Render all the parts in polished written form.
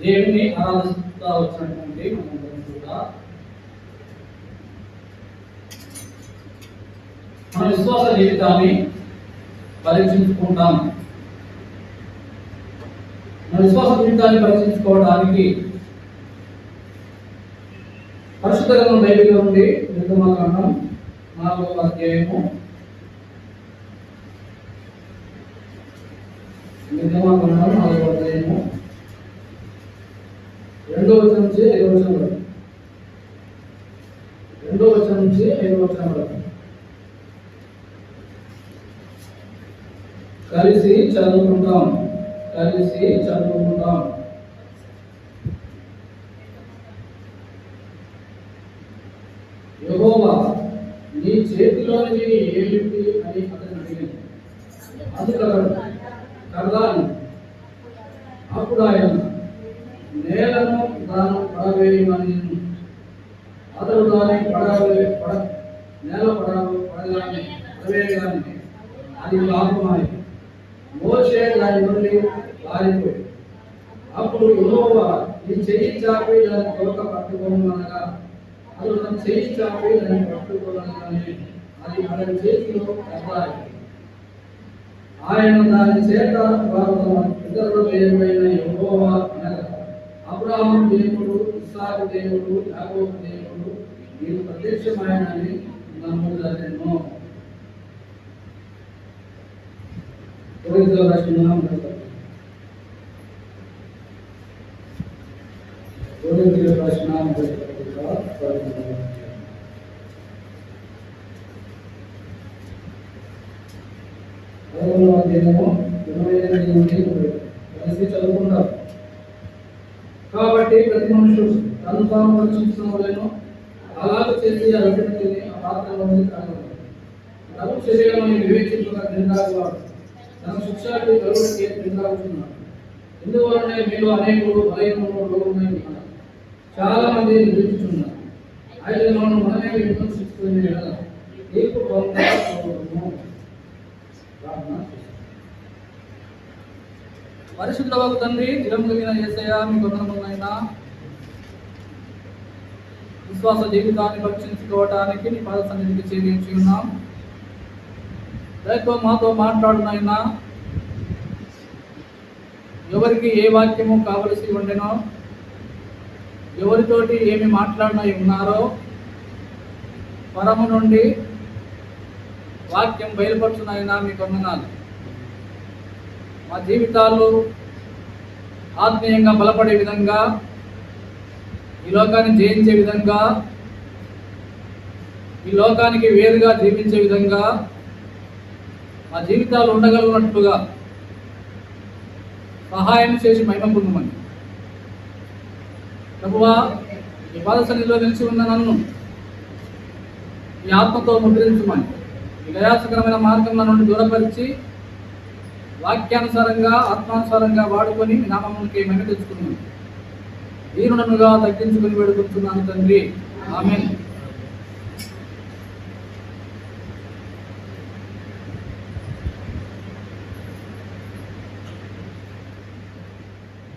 దేవుని ఆరాధిస్తూ వచ్చినటువంటి మనందరం కూడా మన విశ్వాస జీవితాన్ని పరీక్షించుకుంటాం. మన విశ్వాస జీవితాన్ని పరీక్షించుకోవడానికి పరిశుద్ధ గ్రంథం బైబిల్లో నుండి నిర్గమకాండం 4వ అధ్యాయము నిర్గమకాండం 4వ అధ్యాయము 2వ వచనం నుంచి 5వ వచనం వరకు 2వ వచనం నుంచి 5వ వచనం వరకు కలిసి చదువుకుంటాం. యెహోవా నీ చేతిలోని ఏమిటి అని అతను అడిగాడు. అందుకు కర్దాను. అప్పుడు ఆయన నేలను దాని పడవేయమని, అతడు దాన్ని నేల పడవేయగానే అది లాభమాయి మోషే దాని నుండి పారిపోయి. అప్పుడు యెహోవా నీ చెయ్యి చాపి దాని తోక పట్టుకోమనగా అతడు తన చెయ్యి చాపి దాన్ని పట్టుకోనగానే అది అతని చేతిలో కర్దాయి. ఆయన దాని చేత వారు తమ పితరుల దేవుడైన యెహోవా అనగా అబ్రహాము దేవుడు, ఇస్సాకు దేవుడు, యాకోబు దేవుడు నీకు ప్రత్యక్షమాయనని నమ్ముదనెను. కొరింథీయులకు రాసిన కలిసి చదువుకుంటారు. కాబట్టి ప్రతి మనుషుడు తను తాను రక్షించుకోలేను అలాగే చేసి ఆ రక్షణని ఆ పాత్రలోని తాగలడు. తగు శరీరాన్ని వివేచించగా నిందాడువాడు తన శిక్షకి గరుడికి నిందాడుతున్నాడు. ఇందువలనే మీలో అనేకులు బలహీనులు రోగులై ఉన్నారు. చాలా మంది నిద్రించుతున్నారు. అయితే మనమే విమర్శిస్తున్న ఎడల తీర్పు పొందకూడదు. పరిశుద్ధ తండ్రి, చిరం కలిగిన యేసయ్య, మీ వందనములైనా విశ్వాస జీవితాన్ని పరీక్షించుకోవడానికి నీ పాద సన్నిధికి చేరించి ఉన్నాం. దయతో మాతో మాట్లాడునైనా ఎవరికి ఏ వాక్యము కావలసి ఉండెనో, ఎవరితోటి ఏమి మాట్లాడినై ఉన్నారో పరము నుండి వాక్యం బయలుపరుచునైనా మీకు వందనాలు. మా జీవితాలు ఆత్మీయంగా బలపడే విధంగా, ఈ లోకాన్ని జయించే విధంగా, ఈ లోకానికి వేరుగా జీవించే విధంగా మా జీవితాలు ఉండగలిగినట్టుగా సహాయం చేసి మహిమ పొందమని ప్రభువా, ఈ పాద సన్నిధిలో నిలిచి ఉన్న నన్ను ఈ ఆత్మతో ముద్రించమని, ఈ దయాసకరమైన మార్గంలో నుండి దూరపరిచి వాక్యానుసారంగా ఆత్మానుసారంగా వాడుకొని నామమునికి మహిమ తెచ్చుకున్నాను. వీరుననుగా తగ్గించుకుని వేడుకుంటున్నాను తండ్రి, ఆమేన్.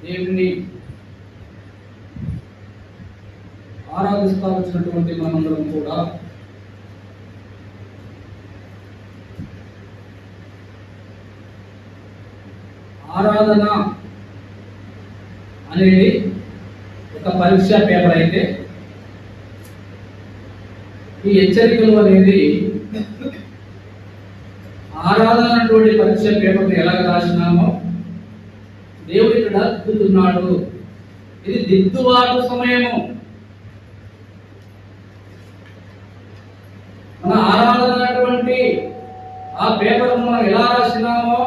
దేవుని ఆరాధిస్తా వచ్చినటువంటి మనందరం కూడా ఆరాధన అనేది ఒక పరీక్ష పేపర్ అయితే, ఈ హెచ్చరికలు అనేది ఆరాధన అనేటువంటి పరీక్ష పేపర్ ఎలాగ రాసినామో దేవుడు ఇక్కడ దిద్దుతున్నాడు. ఇది దిద్దుబాటు సమయము. మన ఆరాధన అనేటువంటి ఆ పేపర్ మనం ఎలా రాసినామో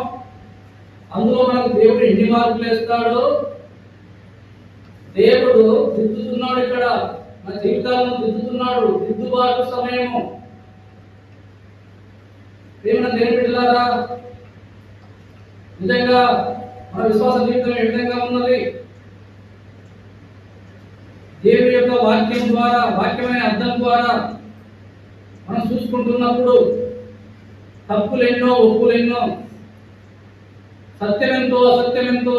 అందులో మనకు దేవుడు ఎన్ని మార్కులు వేస్తాడు. దేవుడు దిద్దుతున్నాడు. ఇక్కడ మన జీవితాలను దిద్దుతున్నాడు. దిద్దుబాటు సమయము. దేవుని బిడ్డలారా, నిజంగా మన విశ్వాస జీవితం ఏ విధంగా ఉన్నది? దేవుని యొక్క వాక్యం ద్వారా, వాక్యమైన అర్థం ద్వారా మనం చూసుకుంటున్నప్పుడు తప్పులెన్నో, ఒప్పులెన్నో, సత్యమెంతో, అసత్యమెంతో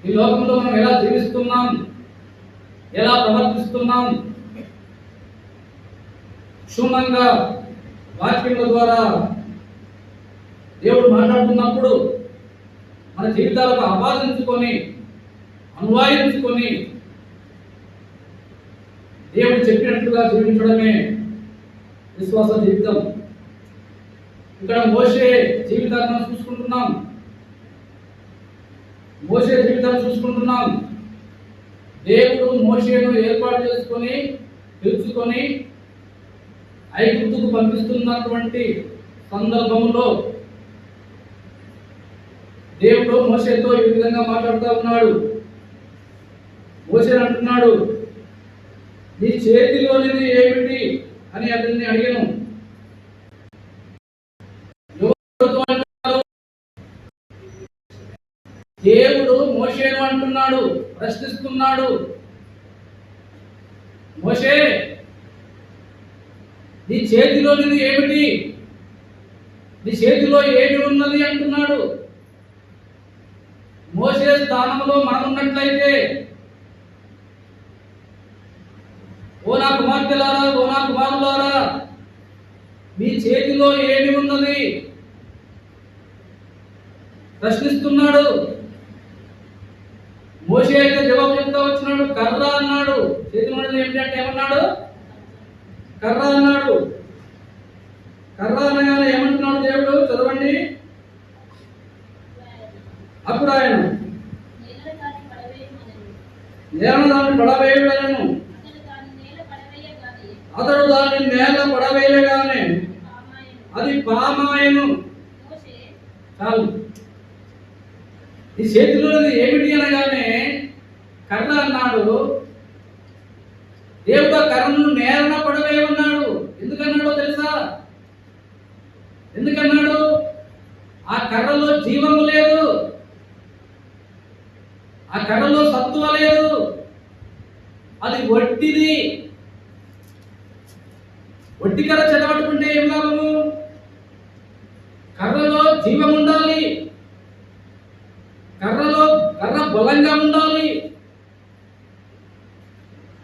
ఈ లోకంలో మనం ఎలా జీవిస్తున్నాం, ఎలా ప్రవర్తిస్తున్నాం, క్షుణ్ణంగా వాక్యముల ద్వారా దేవుడు మాట్లాడుతున్నప్పుడు మన జీవితాలకు ఆపాదించుకొని అన్వయించుకొని దేవుడు చెప్పినట్లుగా జీవించడమే విశ్వాస జీవితం. ఇక్కడ మోషే జీవితాన్ని చూసుకుంటున్నాం. మోషే జీవితాన్ని చూసుకుంటున్నాం. దేవుడు మోషేను ఏర్పాటు చేసుకొని పిలుచుకొని ఐగుప్తుకు పంపిస్తున్నటువంటి సందర్భంలో దేవుడు మోషేతో ఈ విధంగా మాట్లాడుతూ ఉన్నాడు. మోషే అంటున్నాడు, నీ చేతిలోనిది ఏమిటి అని అతన్ని అడిగాను. దేవుడు మోషేను అంటున్నాడు, ప్రశ్నిస్తున్నాడు, మోషే నీ చేతిలోనిది ఏమిటి, నీ చేతిలో ఏమి ఉన్నది అంటున్నాడు. మోషే స్థానంలో మనం ఉన్నట్లయితే, ఓ నా కుమార్తెలారా, ఓ నా కుమారులారా, మీ చేతిలో ఏమి ఉన్నది ప్రశ్నిస్తున్నాడు. మోషే అయితే జవాబు చెప్తా వచ్చినాడు, కర్ర అన్నాడు. చేతిలో ఏమిటంటే ఏమన్నాడు? కర్ర అన్నాడు. కర్ర అనగానే ఏమంటున్నాడు దేవుడు? చదవండి. అప్పుడు ఆయన నేలను దాన్ని పడవేయలను, అతడు దాన్ని నేల పడవేయగానే అది పామాయను. చాలు. ఈ చేతిలోది ఏమిటి అనగానే కర్ర అన్నాడు. దేవుడు ఆ కర్రను నేలన పడవేయమన్నాడు. ఎందుకన్నాడో తెలుసా? ఎందుకన్నాడు? ఆ కర్రలో జీవము లేదు, ఆ కర్రలో సత్తువ లేదు, అది వట్టిది. వట్టి కర్ర చెడగొట్టుకుంటే ఏం లాభము? కర్రలో జీవం ఉండాలి, కర్ర బలంగా ఉండాలి.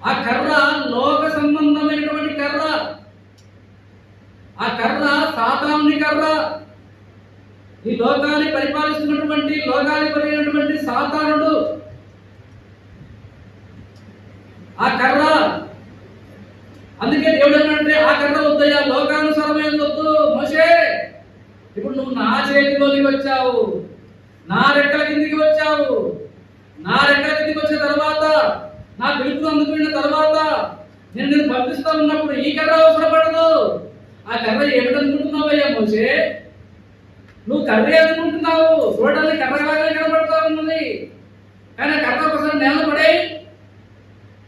ఆ కర్ర లోక సంబంధమైనటువంటి కర్ర, ఆ కర్ర సాతానుని కర్ర. ఈ లోకాన్ని పరిపాలిస్తున్నటువంటి, లోకాన్ని పరిగినటువంటి సాతానుడు ఆ కర్ర. అందుకే దేవుడు ఏమంటే, ఆ కర్ర వద్దయ్యా, లోకానుసారమైన వద్దు మోషే. ఇప్పుడు నువ్వు నా చేతిలోకి వచ్చావు, నా రెక్కల కిందికి వచ్చావు. నా రెక్కల కిందికి వచ్చిన తర్వాత, నా పిలుపును అందుకున్న తర్వాత నేను పంపిస్తా ఉన్నప్పుడు ఈ కర్ర అవసరపడదు. ఆ కర్ర ఏమిటనుకుంటున్నావయ్యా మోషే? నువ్వు కర్ర అనుకుంటున్నావు, చూడడానికి కర్రలాగా కనబడతా ఉన్నది. కానీ ఆ కర్ర ఒకసారి నేల పడేయి,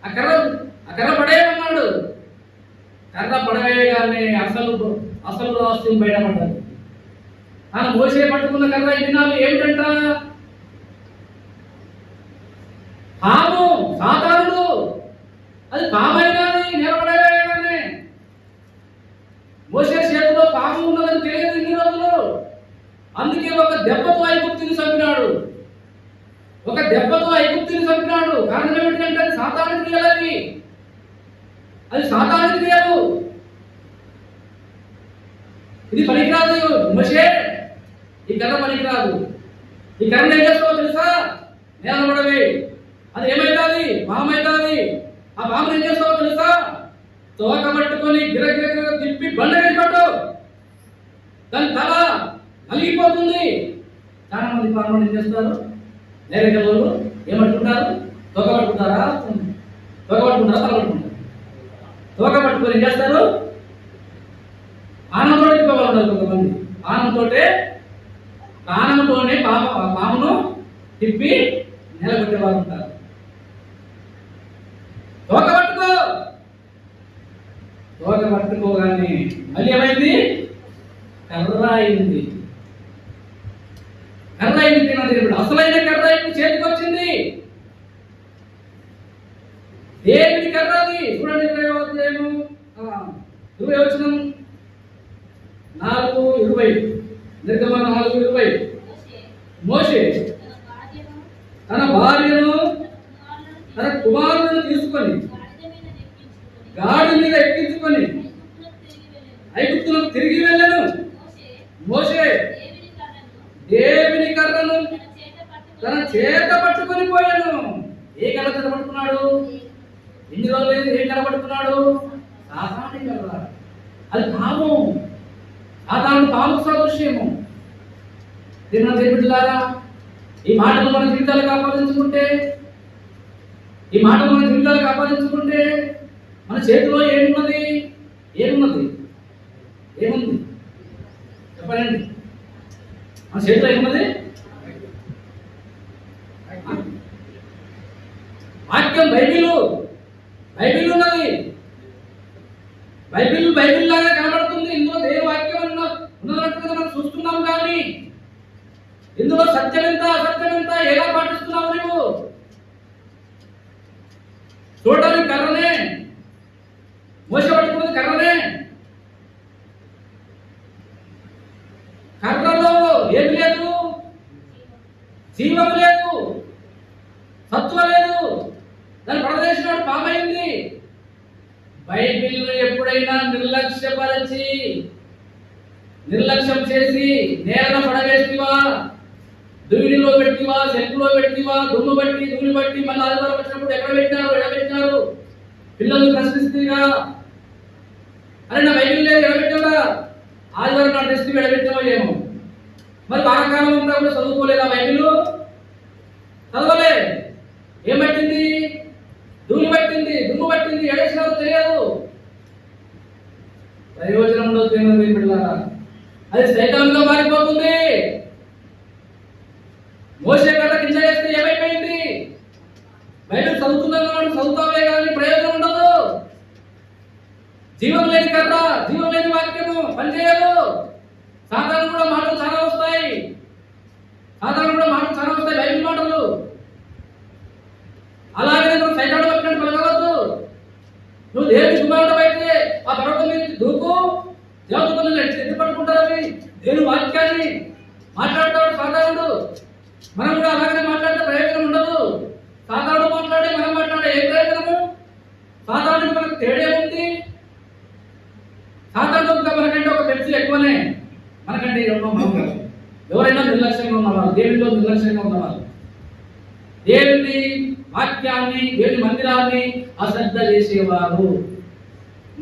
ఆ కర్ర పడేయమన్నాడు. కర్ర పడవేయగానే అసలు రహస్యం బయటపడ్డాడు. ఆయన మోసే పట్టుకున్న కర్ర ఈ దినాలు ఏమిటంట? పాము, సాతానుడు. అది పామైనాది నిలబడేగానే. మోసే చేతిలో పాము ఉన్నదని తెలియదు ఇన్ని రోజులు. అందుకే ఒక దెబ్బతో ఐగుప్తుని చంపినాడు. ఒక దెబ్బతో ఐగుప్తుని చంపినాడు. కారణం ఏమిటంటే అది సాతాను క్రియలవి, అది సాతాను క్రియలు. ఇది పనికిరాదు మోషే, ఈ కర్ర పనికిరాదు. ఈ కర్ర ఏం చేస్తావో తెలుసా? నేల పడవి. అది ఏమైతుంది? పామైతుంది. ఆ పామును ఏం చేస్తావో తెలుసా? తోక పట్టుకొని గిరగిర తిప్పి బండకి పట్టు, దాని తల నలిగిపోతుంది. చాలా మంది పాములు ఏం చేస్తారు? నేరేక వాళ్ళు ఏమనుకుంటారు? తోక పట్టుకుంటారా? తోక పట్టుకుంటారా? తల పట్టుకుంటారు. తోక పట్టుకొని ఏం చేస్తారు? ఆనంతో తిప్పగలుగుతారు కొంతమంది. ఆనంతోనే పామును తిప్పి నిలబెట్టేవారు ఉంటారు. తోక పట్టుకోగానే మళ్ళీ ఏమైంది? కర్ర అయింది. దేవుడు అసలైన కర్ర ఇప్పుడు చేతికి వచ్చింది. దేవుడి కర్ర అది. చూడండి 20 4:20 నిర్గమన 4:20 మోషే తన భార్యను తన కుమారులను తీసుకొని గాడి మీద ఎక్కించుకొని ఐగుప్తులకు తిరిగి వెళ్ళను. మోషే దేవుని కర్రను తన చేత పట్టుకొని పోయాను. ఏ కర్ర చేత పట్టుకున్నాడు? ఎన్ని రోజులు ఏ కర్ర పట్టుకున్నాడు? సాతాను కర్ర. అది పాము. సాతాను పాము సదృశ్యము. దేవుని బిడ్డలారా, ఈ మాటలు మన జీవితాలకు ఆపాదించుకుంటే, ఈ మాటలు మన జీవితాలకు ఆపాదించుకుంటే మన చేతిలో ఏమున్నది? ఏమున్నది? ఏముంది చెప్పండి. మన చేతిలో ఏమున్నది? వాక్యం. బైబిల్ ఉన్నది. బైబిల్ లాగా కనబడుతుంది. ఇందులో దేవుని వాక్యం ఉన్నదన్నట్టుగా మనం చూస్తున్నాం. కానీ ఇందులో సత్యం ఎంత అసత్యం ఎంత ఎలా పాటిస్తున్నావు నువ్వు? చూడడానికి కర్రనే, మోసపట్టుకున్నది కర్రనే. కర్రలో ఏమి లేదు? జీవం లేదు, సత్వ లేదు. దాన్ని పడదేసినాడు, పామైంది. బైబిల్ను ఎప్పుడైనా నిర్లక్ష్యం చేసి నేల పడవేస్తివా, దువిడిలో పెట్టివా, చెక్కులో పెట్టివా, దుమ్ము బట్టి ధూళి బట్టి మళ్ళీ ఆదివారం వచ్చినప్పుడు ఎక్కడ పెట్టినారు? పిల్లల్ని ప్రశ్నిస్తేగా, అరే నా బైబిల్ లేదు, ఎడబెట్టాడా? ఆదివారం నాడు తెస్తే ఎడబెట్టావో ఏమో. మరి వారకాలం అంతా కూడా చదువుకోలేదా? బైబిల్ చదవలే. ఏం పట్టింది? ధూళి పట్టింది, దుమ్ము పట్టింది, ఎడేసినారో తెలియదు. ప్రయోజనంలో తెలియదు బిడ్డలారా. అది సైతాన్గా మారిపోతుంది. మోసే కథ కింద చేస్తే ఏమైపోయింది? బైబిల్ చదువుతున్నాను చదువుతావే కానీ ప్రయోజనం ఉండదు. జీవం లేని కర్ర, జీవం లేని వాక్యము పనిచేయదు. సాధారణ కూడా మాటలు చాలా వస్తాయి. బైబిల్ మాటలు. అలాగే నువ్వు సైతాను వచ్చినట్టు పలకవద్దు. నువ్వు దేవుని కుమారుడు అయితే ఆ పర్వతం మీద దూకు. దేవతలు ఎత్తి పట్టుకుంటారని దేవుని వాక్యాన్ని మాట్లాడతాడు సాధారణుడు. మనం కూడా అలాగే మాట్లాడితే ప్రయోజనం ఉండదు. సాధారణుడు మాట్లాడే మనం మాట్లాడే ఏ ప్రయోజనము? సాధారణుడికి మనకు తేడా ఉంది. సాధారణంగా మనకంటే ఒక పెప్సీ ఎక్కువనే, మనకంటే ఎవరైనా నిర్లక్ష్యంగా ఉన్నవారు, దేవునిలో నిర్లక్ష్యంగా ఉన్నవారు, దేవుని వాక్యాన్ని, దేవుని మందిరాన్ని అశ్రద్ధ చేసేవారు,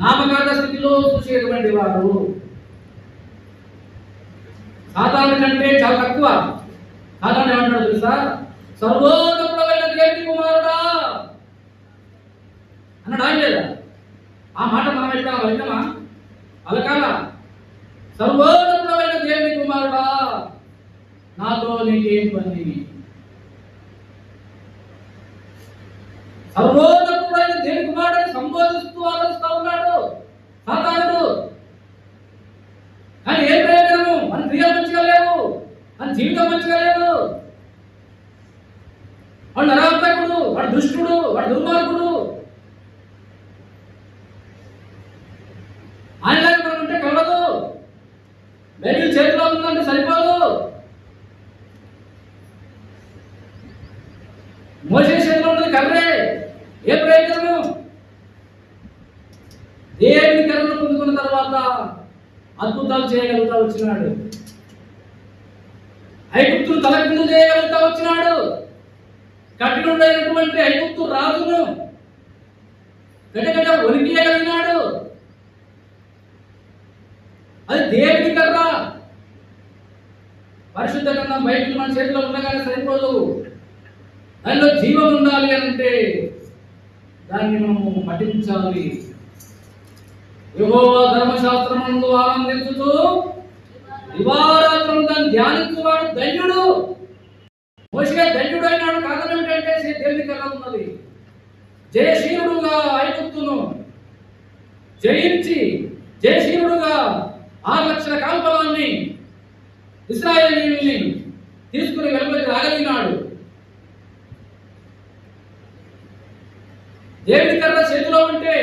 నామకార్థ స్థితిలో చూసేటువంటి వారు సాధారణ కంటే చాలా తక్కువ. సాధారణ ఏమంటాడు తెలుసా? సర్వోన్నతుడైన దేవుని కుమారుడా అన్నాడు. ఆయన లేదా? ఆ మాట మనం ఎట్లా విన్నామా? అలకాల. సర్వోన్నతుడైన దేవుని కుమారుడా నాతో నీకేం పని? సర్వోన్నతుడైన దేవుని కుమారుడిని సంబోధిస్తూ ఆలోచిస్తూ ఉన్నాడు సాతానుడు. కానీ ఏం ప్రయోజనము? మన క్రియలు మంచిగా లేవు, మన జీవితం మంచిగా లేదు. వాడు నరాంతకుడు, వాడు దుష్టుడు, వాడు దుర్మార్గుడు. ఆయనలాగా మనం ఉంటే కలవదు. బైబిల్ చేతిలో ఉందంటే సరిపోదు. మోసే చేతిలో ఉన్నది కర్రే. ఏ ప్రయోజనము? దేవుని కర్రను పొందుకున్న తర్వాత అద్భుతాలు చేయగలుగుతా వచ్చినాడు. ఐగుప్తును తలకిందు చేయగలుగుతా వచ్చినాడు. కఠినుడైనటువంటి ఐగుప్తు రాజును గడగడ వణికియగలిగినాడు. అది దేవుని కర్ర. పరిశుద్ధ గ్రంథం బైబిల్ మన చేతిలో ఉండగానే సరిపోదు. దానిలో జీవం ఉండాలి అంటే దాన్ని మనము పఠించాలి. యెహోవా ధర్మశాస్త్రమునందు ఆనందించుతూ దివారాత్రము దాన్ని ధ్యానించువాడు ధన్యుడు. మోషే ధన్యుడు అయినాడు. కారణం ఏమిటంటే దేవుని కర్ర ఉన్నది. జయశీలుడుగా ఐగుప్తును జయించి జయశీలుడుగా 6 లక్షల కాల్పలాన్ని ఇశ్రాయేలీయుల్ని తీసుకుని వెలుపలికి రాగలిగినాడు. దేవుని కర్ర చేతిలో ఉంటే,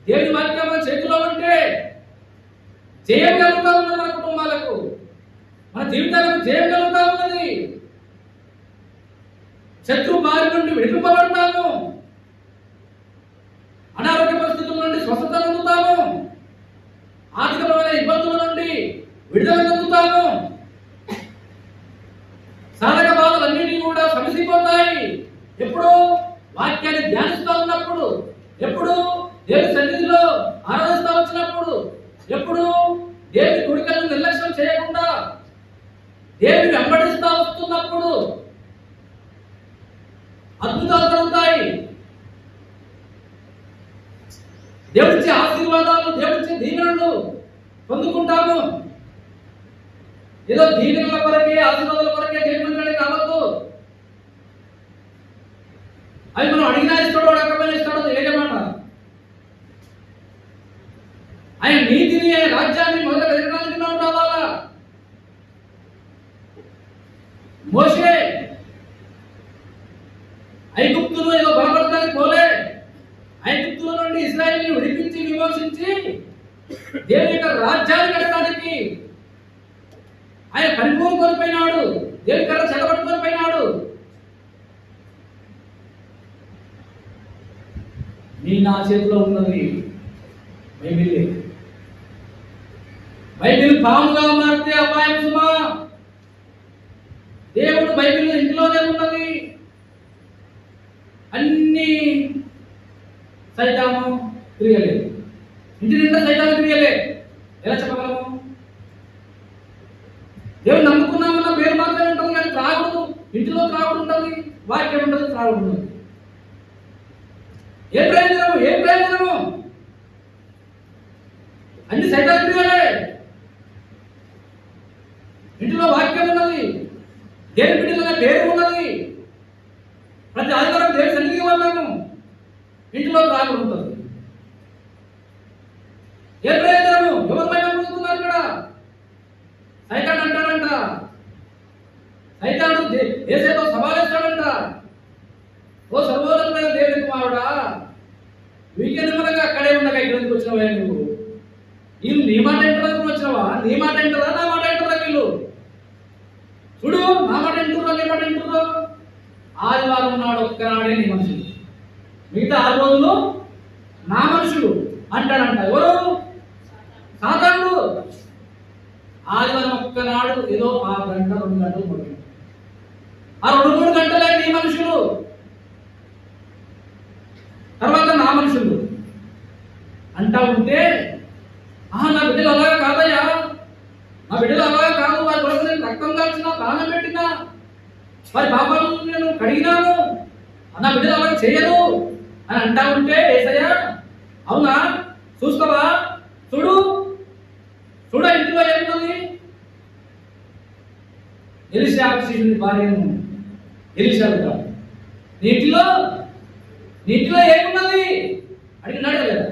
దేవుని వాక్యం చేతిలో ఉంటే జయం కలుగుతా ఉన్నది. మన కుటుంబాలకు, మన జీవితాలకు జయం కలుగుతా ఉన్నది. శత్రు బారి నుండి విడిపింపబడతాము, అనారోగ్య పరిస్థితుల నుండి స్వస్థత పొందుతాము, ఆర్థికపరమైన ఇబ్బందుల నుండి విడుదల పొందుతాము, సాధక బాధలన్నిటినీ కూడా సమసిపోతాయి. ఎప్పుడు వాక్యాన్ని ధ్యానిస్తూ ఉన్నప్పుడు, ఎప్పుడు దేవుని సన్నిధిలో ఆరాధిస్తూ వచ్చినప్పుడు, ఎప్పుడు దేవుని కోరికలను నిర్లక్ష్యం చేయకుండా దేవుని వెంబడిస్తూ వస్తున్నప్పుడు అద్భుతాలు జరుగుతాయి. దేవుడిచ్చే ఆశీర్వాదాలు, దేవుడిచ్చే దీవెనలు పొందుకుంటాము. ఏదో దీవెనల కొరకే, ఆశీర్వాదాల కొరకే దేవుని కావద్దు. అవి మనం అడిగినా ఇస్తాడో అడగకపోయినా ఇస్తాడో ఏదే మాట. ఆయన నీతిని, ఆయన రాజ్యాన్ని మొదట వెతకడానికి మనం రావాలా. మోషే ఐగుప్తును ఏదో బలపడతానికి పోలే. ఐగుప్తుల నుండి ఇశ్రాయేలుని విడిపించి విమోచించి దేవుని యొక్క రాజ్యాన్ని కట్టడానికి ఆయన పరిపూర్ణ కోల్పోయినాడు. దేవుని కర్ర చెడగొట్టుకొని పోయినాడు. నీ నా చేతిలో ఉన్నది బైబిల్. బైబిల్ పాముగా మారితే అపాయం సుమా. దేవుడు బైబిల్ ఇంట్లోనే ఉన్నది. అన్ని సైతాను క్రియలే, ఇంటి నిండా సైతాను క్రియలే. ఎలా చెప్పగలము? దేవుడు నమ్ముకున్నామన్న పేరు మాత్రమే ఉంటుంది, కానీ త్రాగుడు, ఇంటిలో త్రాగుడు ఉంటుంది, వాక్యం ఉంటుంది, త్రాగుడు ఉంటుంది. ఏ ప్రయోజనము? ఏ ప్రయోజనము? అన్ని సైతాను క్రియలే. ఇంటిలో వాక్యం ఉన్నది, దేవుని బిడ్డలనే పేరు ఉన్నది, ప్రతి ఆదివారం దేవుని సన్నిధికి వెళ్ళాము, ఇంటిలో త్రాగుడు ఉంటుంది. ఏ ప్రయోజనము? ఎవరి పైన పొందుతున్నారు ఇక్కడ? సైతాన్ అంటాడంట, సైతాను ఏసేతో సవాలేస్తాడంట. ఓ సర్వోన్నతమైన దేవుని కుమారుడా, వీకెందుమనగా అక్కడే ఉండగా ఇక్కడికి వచ్చినవా నువ్వు? వీళ్ళు నీ మాట ఎంటరాకు వచ్చినవా? నీ మాట ఎంటరా, నా మాట ఎంటరా? వీళ్ళు చూడు, నా మాట ఎంటురా, నీ మాట ఎంటురా. ఆదివారం నాడు ఒక్కనాడే నీ మనుషులు, మిగతా 6 రోజులు నా మనుషులు అంటాడంట. ఎవరు? సాతానుడు. ఆదివారం ఒక్కనాడు ఏదో 6 గంటలు, 2 గంటలు, 3 గంటలు, ఆ 2-3 గంటలే నీ మనుషులు, తర్వాత నా మనుషులు అంటా ఉంటే, నా బిడ్డలు అలాగా కాదయ్యా, నా బిడ్డలు అలాగా కాదు, వారి కొరకు నేను రక్తం దాల్చిన, ప్రాణం పెట్టినా, వారి పాపాలను నేను కడిగినాను, నా బిడ్డలు అలాగే చేయరు అని అంటా ఉంటే, ఏసయ్యా అవునా? చూస్తావా? చూడు చూడ, ఇంటిలో ఏమున్నది? ఎలీషా శిష్యుని భార్యను ఎలీషా అడుగుతాడు, నీటిలో ఏమున్నది అడిగినాడు కదా.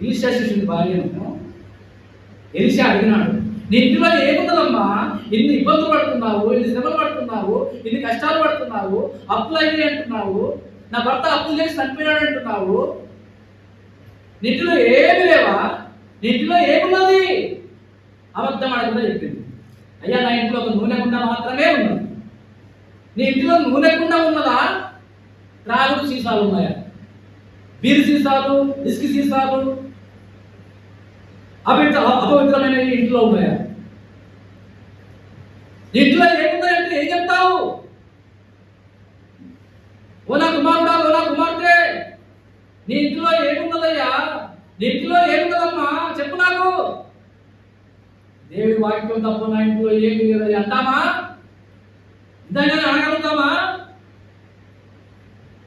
ఎలీషా శిష్యుని భార్యను ఎలీషా అడిగినాడు, నీ ఇంటిలో ఏమున్నదమ్మా? ఇన్ని ఇబ్బందులు పడుతున్నావు, ఇన్ని శ్రమలు పడుతున్నావు, ఇన్ని కష్టాలు పడుతున్నావు, అప్పులు అయ్యి అంటున్నావు, నా భర్త అప్పులు చేసి చనిపోయాడు అంటున్నావు, నీటిలో ఏమి లేవా? నీటిలో ఏమున్నది? అబద్ధం అడగకుండా చెప్పింది, అయ్యా నా ఇంట్లో ఒక నూనె కుండ మాత్రమే ఉన్నది. నీ ఇంటిలో నూనె కుండ ఉన్నదా? త్రాగుడు సీసాలు ఉన్నాయా? బీరు సీసాలు, ఇసుక సీసాలు, అపవిత్రమైన ఇంట్లో ఉన్నాయా? ఇంట్లో ఏమున్నాయంటే ఏం చెప్తావు? ఓ నా కుమారుడా, ఓ నా కుమార్తె, నీ ఇంట్లో ఏమున్నదయ్యా? నీ ఇంట్లో ఏమున్నదమ్మా? చెప్పు నాకు. దేవుడి వాక్యం తప్ప నా ఇంట్లో ఏమి లేదయ్యా అంటామా? ఇంతగానే అనగలుగుతామా?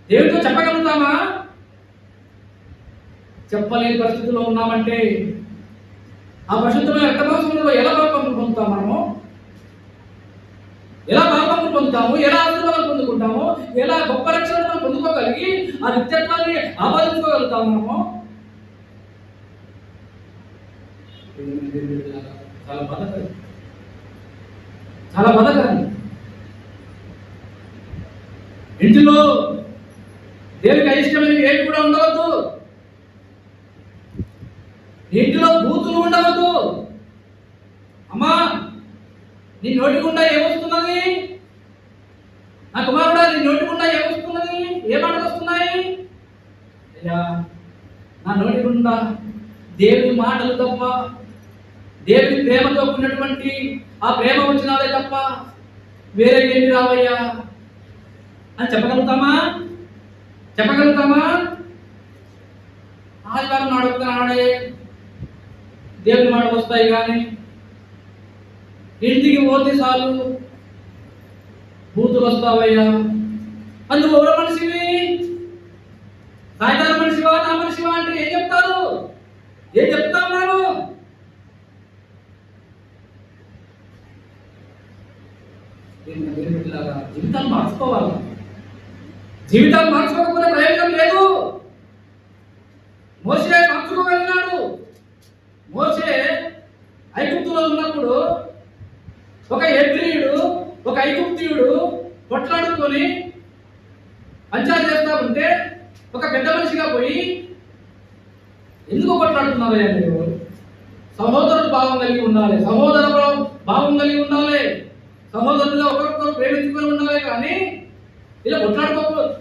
దేవుడితో చెప్పగలుగుతామా? చెప్పలేని పరిస్థితుల్లో ఉన్నామంటే ఆ పరిశుద్ధమైన రక్తమాంసంలో ఎలా పాపములు పొందుతాం? మనము ఎలా పాపములు పొందుతాము? ఎలా ఆశీర్వాదాలు పొందుకుంటాము? ఎలా గొప్ప రక్షణ మనం పొందుకోగలిగి ఆ నిత్యత్వాన్ని ఆపాదించుకోగలుగుతాము? మనము చాలా బాధకరం. ఇంటిలో దేవునికి అయిష్టమైనవి ఏమి కూడా ఉండవద్దు. ఇంటిలో బూతులు ఉండవద్దు. అమ్మా, నీ నోటి గుండా ఏమొస్తున్నది? నా నా కుమారుడా నీ నోటి గుండా ఏమొస్తున్నది, ఏ మాటలు వస్తున్నాయి? అయ్యా నా నోటి గుండా దేవుని మాటలు తప్ప, దేవుని ప్రేమతో ఉన్నటువంటి ఆ ప్రేమ వచనాలే తప్ప వేరే ఏమి రావయ్యా అని చెప్పగలుగుతామా? ఆదివారం నాడే దేవుని మాటలు వస్తాయి, కానీ ఇంటికి పోతే చాలు బూతులు వస్తావయ్యా. అందుకు ఎవరు మనిషివి? సాయంత్రం మనిషివా, నా మనిషివా అంటే ఏం చెప్తారు? ఏం చెప్తా ఉన్నారు? జీవితాన్ని మార్చుకోవాలి. జీవితాన్ని మార్చుకోకపోతే ప్రయోజనం లేదు. మోషే మార్చుకోగలిగినాడు. మోషే ఐగుప్తులో ఉన్నప్పుడు ఒక ఎబ్రీయుడు ఒక ఐగుప్తీయుడు కొట్లాడుకొని పంచాయతీ చేస్తా ఉంటే ఒక పెద్ద మనిషిగా పోయి, ఎందుకు కొట్లాడుతున్నారయ్యా మీరు? సహోదరుడు భావం కలిగి ఉండాలి, సహోదర భావం కలిగి ఉండాలి, సహోదరులుగా ఒకరొకరు ప్రేమించుకొని ఉండాలి, కానీ ఇలా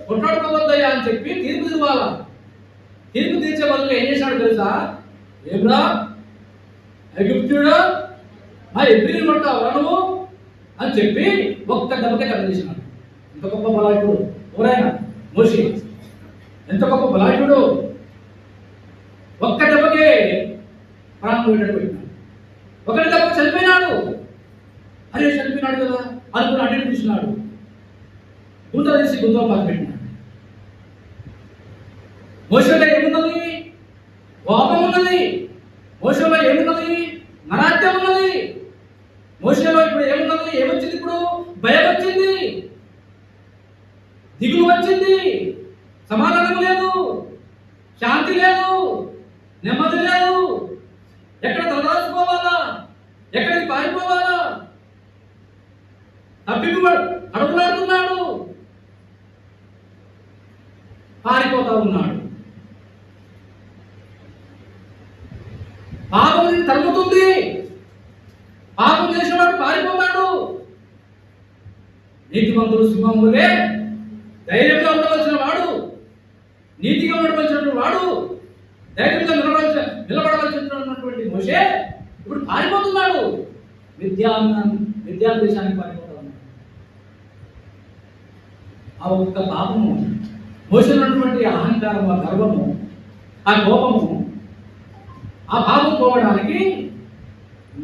కొట్లాడుకోవద్దయ్యా అని చెప్పి తీర్పు తీర్చాలా. తీర్పు తీర్చే బదులు ఏం చేశాడు తెలుసా? ఏబ్రా ఐగుప్తుడా, మా ఎబ్రీని కొట్టావురా నువ్వు అని చెప్పి ఒక్క దెబ్బకే కట్టేసినాడు. ఎంత గొప్ప బలాఢ్యుడు ఎవరైనా! మోషే ఎంత గొప్ప బలాఢ్యుడు! ఒక్క దెబ్బకే ప్రాణం పోయినట్టు పెట్టినాడు. ఒకటి దెబ్బ చనిపోయినాడు. అరే చనిపోయినాడు కదా అనుకుని అడ్డు చూసినాడు. గుంత తీసి గుంతలో పాతి పెట్టినాడు. మోషేలో ఏమున్నది? కోపం ఉన్నది. మోషేలో ఏమున్నది? నరాత్యం ఉన్నది. మోషేలో ఇప్పుడు ఏమున్నది? ఏమొచ్చింది? ఇప్పుడు భయం వచ్చింది, దిగులు వచ్చింది, సమాధానం లేదు, శాంతి లేదు, నెమ్మది లేదు. ఎక్కడ తలదాచుకోవాలా, ఎక్కడికి పారిపోవాలా? తప్పిపోయాడు, అడుగులాడుతున్నాడు, పారిపోతా ఉన్నాడు. పాపం తరుగుతుంది. పాపం చేసినవాడు పారిపోతాడు. నీతిమంతుడు సింహములే ధైర్యంగా ఉండవలసిన వాడు, నీతిగా ఉండవలసిన వాడు, ధైర్యంగా నిలబడవలసినటువంటి మోషే ఇప్పుడు పారిపోతున్నాడు. విద్యా దేశానికి పారిపోతా ఉన్నాడు. ఆ ఒక్క పాపము, మోసమైనటువంటి అహంకారం, ఆ గర్వము, ఆ కోపము, ఆ పాపం పోవడానికి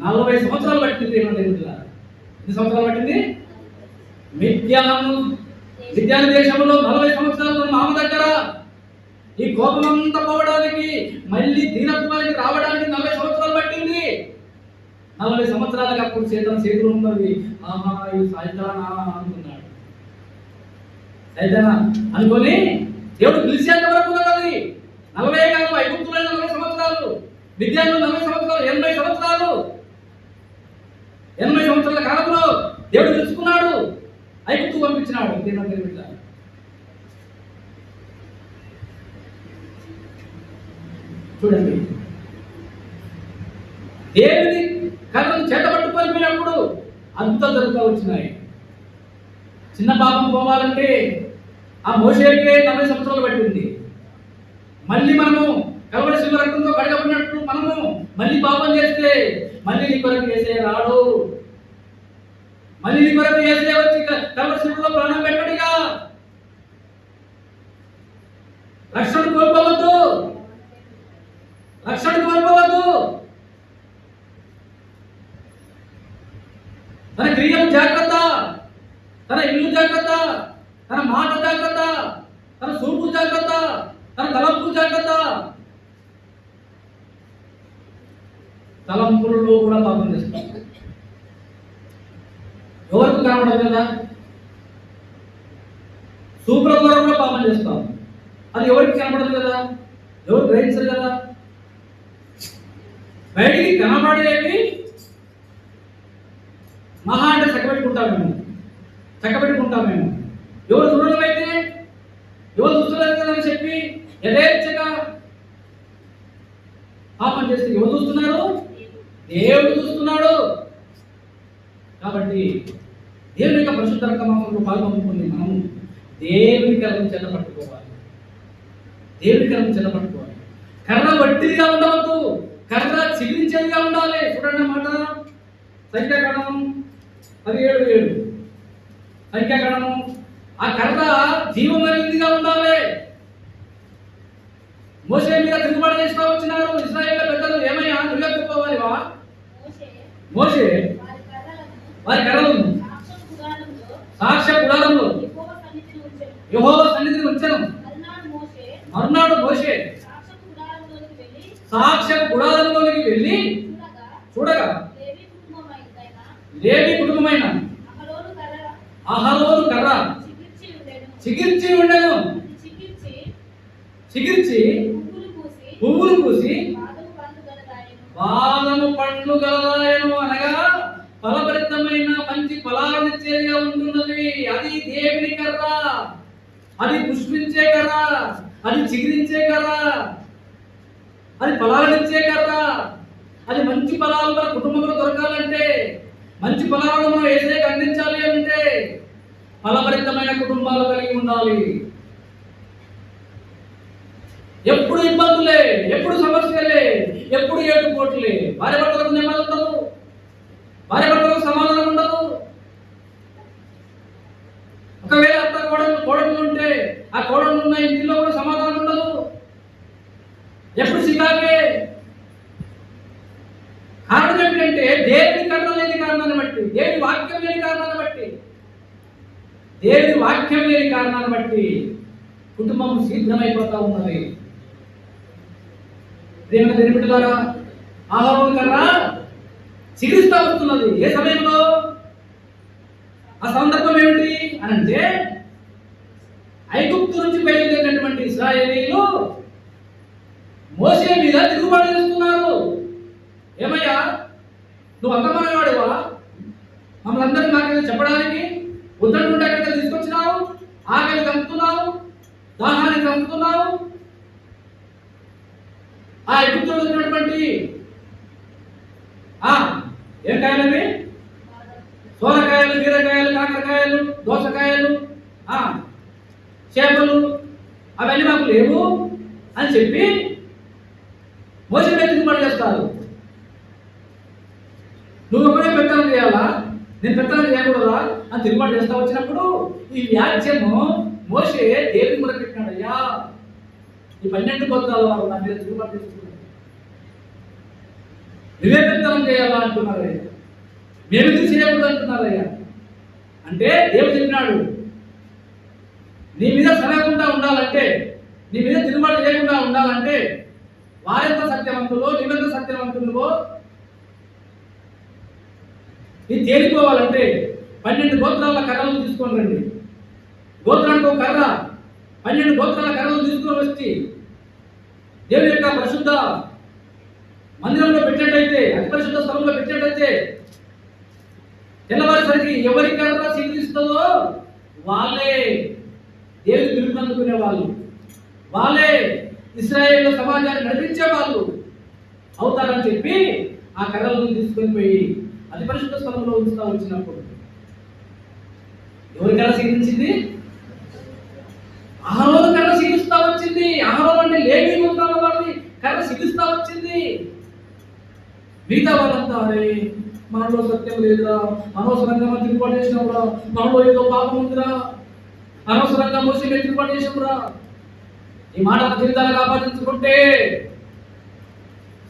40 సంవత్సరాలు పట్టింది. ఎన్ని సంవత్సరాలు పట్టింది? మిద్యాను దేశంలో 40 సంవత్సరాలు మామ దగ్గర ఈ కోపం అంతా పోవడానికి, మళ్ళీ దీనత్వానికి రావడానికి 40 సంవత్సరాలు పట్టింది. 40 సంవత్సరాలకు అప్పుడు చేతులు ఉన్నది. ఆహా ఇది సైతానా అనుకున్నాడు. సైతానా అనుకొని దేవుడు పిలిచేంత వరకు ఉన్నది 40 కాదు, ఐగుప్తులో 40 సంవత్సరాలు, విద్యార్థులు 40 సంవత్సరాలు, 80 సంవత్సరాలు. 80 సంవత్సరాల కాలంలో దేవుడు తెలుసుకున్నాడు, ఐగుప్తు పంపించినాడు. చూడండి, దేవుని కర్రను చేత పట్టుకొని అద్భుతాలు జరుగుతూ వచ్చినాయి. చిన్న పాపం పోవాలంటే ఆ మోషేకే 40 సంవత్సరాలు పట్టింది. మళ్ళీ మనము కల్వరి శివ రక్తంతో కడగబడినట్టు మనము మళ్ళీ పాపం చేస్తే మళ్ళీ నీ కొరకు వేసే రాడు. మళ్ళీ నీ కొరకు వేసే వచ్చి కల్వరి శివలో ప్రాణం పెట్టడిగా. రక్షణ కోల్పోవద్దు, రక్షణ కోల్పోవద్దు. తన క్రియలు జాగ్రత్త, తన ఇల్లు జాగ్రత్త, తన మాట జాగ్రత్త, తన చూపు జాగ్రత్త, తన తలంపు జాగ్రత్త. తలంపులలో కూడా పాపం చేస్తాం. ఎవరికి కనబడదు కదా, చూపుల ద్వారా కూడా పాపం చేస్తాం. అది ఎవరికి కనబడదు కదా, ఎవరు గ్రహించరు కదా. బయటికి కనబడేవి మహా అంటే చక్కబెట్టుకుంటాం మేము. ఎవరు చూడడం అయితే ఎవరు చూస్తలేదు కదా అని చెప్పి యథేచ్ఛగా పాపం చేస్తే ఎవరు చూస్తున్నారు? దేవుడు చూస్తున్నాడు. కాబట్టి దేవుని యొక్క పరిశుద్ధ రక్తమాంసంలో పాల్పంపుకొని మనం దేవుని కర్రను చెల్లపట్టుకోవాలి. దేవుని కర్రను చెల్లపట్టుకోవాలి. కర్ర వట్టిగా ఉండవద్దు, కర్ర చిగిరించేదిగా ఉండాలి. చూడండి మాట సంఖ్యాకాండం 17:7. సంఖ్యాకాండం ఆ కర్ర జీవమైనదిగా ఉండాలి. మోషే మీద తిరుగుబాటు చేస్తూ వచ్చినారు ఇశ్రాయేలు పెద్దలు. ఏమయ్యా నువ్వే గొప్పవారివా? మోషే వారి కర్రలను సాక్ష్య గుడారంలో యెహోవా సన్నిధిని ఉంచెను. మరునాడు మోషే సాక్ష్య గుడారంలోకి వెళ్ళి చూడగా లేవి కుటుంబమైన అహరోను కర్ర చిగిర్చి ఉండెను. చిగిర్చి పువ్వులు పూసి బాదము పండ్లు గలదాయను, అనగా ఫలభరితమైన మంచి ఫలాన్నిచ్చేదిగా ఉంటున్నది. అది దేవుని కర్ర, అది పుష్పించే కర్ర, అది చిగిరించే కర్ర, అది ఫలాలనిచ్చే కర్ర. అది మంచి ఫలాలు మన కుటుంబంలో దొరకాలంటే, మంచి ఫలాలను మనం ఏదైతే అందించాలి అంటే ఫలభరితమైన కుటుంబాలు కలిగి ఉండాలి. ఎప్పుడు ఇబ్బందులే, ఎప్పుడు సమస్యలే, ఎప్పుడు ఏటుపోట్లే. భార్య భర్తలకు నెమ్మది ఉండదు, భార్య భర్తలకు సమాధానం ఉండదు. ఒకవేళ అత్త కోడలు ఉంటే ఆ కోడలు ఉన్న ఇంటిలో కూడా సమాధానం ఉండదు. ఎప్పుడు సిగాకే. కారణం ఏమిటంటే దేవుని కర్ర లేని కారణాన్ని బట్టి, దేవుని వాక్యం లేని కారణాన్ని బట్టి, దేవుని వాక్యం లేని కారణాన్ని బట్టి కుటుంబం శీఘ్రమైపోతా ఉన్నది. దేవుని దేవుడి ద్వారా అహరోను కర్ర చిగురిస్తా వస్తున్నది. ఏ సమయంలో? ఆ సందర్భం ఏమిటి అని అంటే, ఐగుప్తు నుంచి బయలుదేరినటువంటి ఇశ్రాయేలీయులు మోషే మీద తిరుగుబాటు చేస్తున్నారు. ఏమయ్యా నువ్వు అంతమనవాడివా? మమ్మల్ని అందరినీ నాకైతే చెప్పడానికి వద్దంటుంటే అక్కడికి తీసుకొచ్చినావు, ఆకలి చంపుతున్నావు, దాహాన్ని చంపుతున్నావు. ఆ ఐగుప్తులో ఉన్నటువంటి ఏం కాయలవి? సోరకాయలు, బీరకాయలు, కాకరకాయలు, దోసకాయలు, చేపలు, అవన్నీ మాకు లేవు అని చెప్పి మోసే మీద తిరుగుబాటు చేస్తారు. నువ్వు ఒకటే పెత్తనం చేయాలా, నేను పెత్తనం చేయకూడదా అని తిరుగుబాటు చేస్తా వచ్చినప్పుడు ఈ వ్యాజ్యము మోసే దేవుని కూడా పెట్టినాడు. అయ్యా ఈ 12 గోత్రాల వారు నా మీద తిరుగుబాటు చేస్తున్నారు, నువ్వే పెత్తనం చేయాలా అంటున్నారు. మేమెందుకు చేయకూడదు అంటున్నారయ్యా అంటే దేవుడు చెప్పినాడు, నీ మీద సరగకుండా ఉండాలంటే, నీ మీద తిరుగుబాటు చేయకుండా ఉండాలంటే వారెంత సత్యవంతులో నీవెంత సత్యవంతులో నీ తేలిపోవాలంటే 12 గోత్రాల కర్రలు తీసుకొని రండి. గోత్రానికి ఒక కర్ర, 12 గోత్రాల కర్రలు తీసుకొని వచ్చి దేవుని యొక్క పరిశుద్ధ మందిరంలో పెట్టినట్టయితే, అతి పరిశుద్ధ స్థలంలో పెట్టినట్టయితే తెల్లవారిసరికి ఎవరి కర్ర స్వీకరిస్తుందో వాళ్ళే దేవుని పిలుపు అందుకునే వాళ్ళు, వాళ్ళే ఇశ్రాయేలు సమాజాన్ని నడిపించే వాళ్ళు అవుతారని చెప్పి ఆ కర్రలను తీసుకొని పోయి అతి పరిశుద్ధ స్థలంలో ఉంచుతా వచ్చినప్పుడు ఎవరి కర్ర స్వీకరించింది? అహరోను కర్ర స్వీకరిస్తా వచ్చింది. అహరోను అంటే లేవి గోత్రాల వారిని కర్ర స్వీకరిస్తా వచ్చింది. మిగతా వాళ్ళంతా అరే మనలో సత్యం లేదురా, అనవసరంగా మనం తిరుగుబాటు చేసినాంరా, మనలో ఏదో పాపం ఉందిరా, అనవసరంగా మోసి మీద తిరుగుబాటు చేసాంరా. ఈ మాట జీవితాలు కాపాడించుకుంటే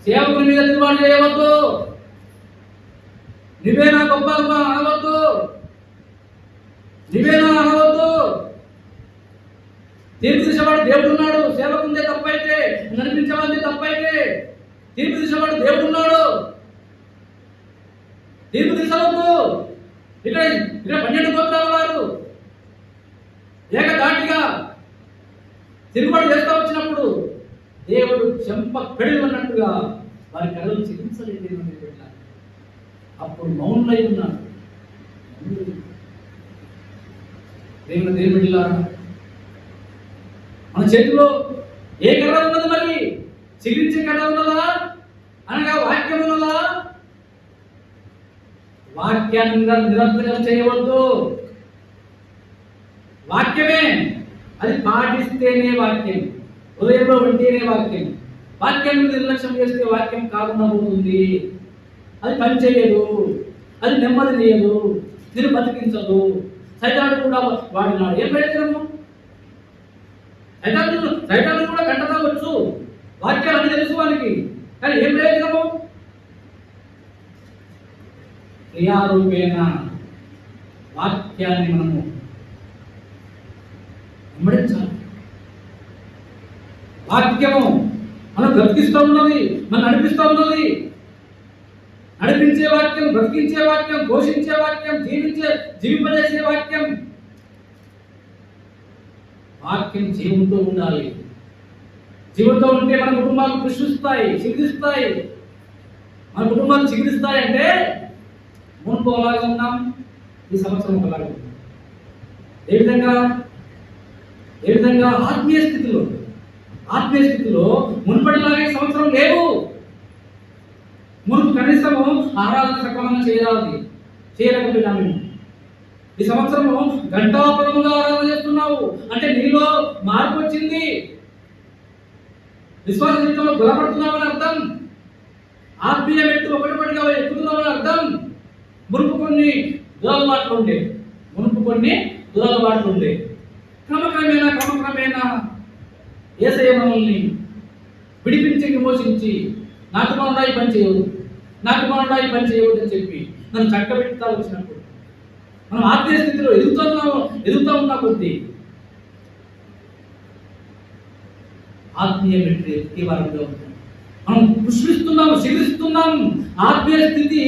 సేవకుని మీద తిరుగుబాటు చేయవద్దు, నువ్వేనా గొప్పగా అనవద్దు, నువ్వేనా అనవద్దు. తీర్పు తీసేవాడు దేవుడు ఉన్నాడు. సేవకుందే తప్పైతే, నడిపించేవాడి తప్పైతే తీర్పు తీసేవాడు దేవుడు ఉన్నాడు. తీర్పు తీసవద్దు. ఇక్కడ 12 గోత్రాల వారు ఏకధాటిగా తిరుగుబాటు చేస్తా వచ్చినప్పుడు దేవుడు చెంప పెళ్ళి అన్నట్టుగా వారి కర్రలు చికిత్సలేదు. అప్పుడు మౌనమై ఉన్నాడు. దేవుడిలా మన చేతిలో ఏ కర్ర ఉన్నది? మరి చికిత్స కర్ర ఉన్నదా? అనగా వాక్యం ఉన్నదా? వాక్యాన్ని నిరంతరం చేయవద్దు. వాక్యమే అది పాటిస్తేనే వాక్యం, హృదయంలో ఉంటేనే వాక్యం. వాక్యాన్ని నిర్లక్ష్యం చేస్తే వాక్యం కాకుండా పోతుంది. అది పని చేయదు, అది నెమ్మది చేయదు, నేను బతికించదు. సైతాను కూడా వాడినాడు, ఏం ప్రయోజనము? సైతాను కూడా కంటతావచ్చు, వాక్యాలు అన్ని తెలుసు వానికి, కానీ ఏం ప్రయోజనము? క్రియారూపేణ వాక్యాన్ని మనము వెంబడించాలి. వాక్యము మనం బ్రతికిస్తూ ఉన్నది, మనం నడిపిస్తూ ఉన్నది. నడిపించే వాక్యం, బ్రతికించే వాక్యం, పోషించే వాక్యం, జీవింపజేసే వాక్యం. వాక్యం జీవంతో ఉండాలి. జీవంతో ఉంటే మన కుటుంబాలు పుష్పిస్తాయి, చిగురిస్తాయి. మన కుటుంబాలు చిగురిస్తాయి అంటే మునుపు అలాగే ఉన్నాం, ఈ సంవత్సరం ఒకలాగా ఉన్నాం. ఏ విధంగా ఆత్మీయ స్థితిలో మునుపటిలాగే సంవత్సరం లేవు. మునుపు కనీసము ఆరాధన సక్రమంగా చేయలేకపోయినాము. ఈ సంవత్సరము గంటాపదముగా ఆరాధన చేస్తున్నావు అంటే నీలో మార్పు వచ్చింది. విశ్వాస జీవితంలో బలపడుతున్నామని అర్థం. ఆత్మీయ వ్యక్తులు ఒకటిగా ఎక్కుతున్నామని అర్థం. మునుపు కొన్ని దురలవాట్లు ఉండే క్రమక్రమేణా యేసయ్య మనల్ని విడిపించి విమోచించి నాకు మనడా ఈ పని చేయవద్దు అని చెప్పి నన్ను చక్కబెట్టుతా వచ్చినప్పుడు మనం ఆత్మీయ స్థితిలో ఎదుగుతూ ఉన్న కొద్దీ ఆత్మీయ వ్యక్తి వారంగా ఉంటాం. మనం పుష్పిస్తున్నాం, చిగురిస్తున్నాం. ఆత్మీయ స్థితి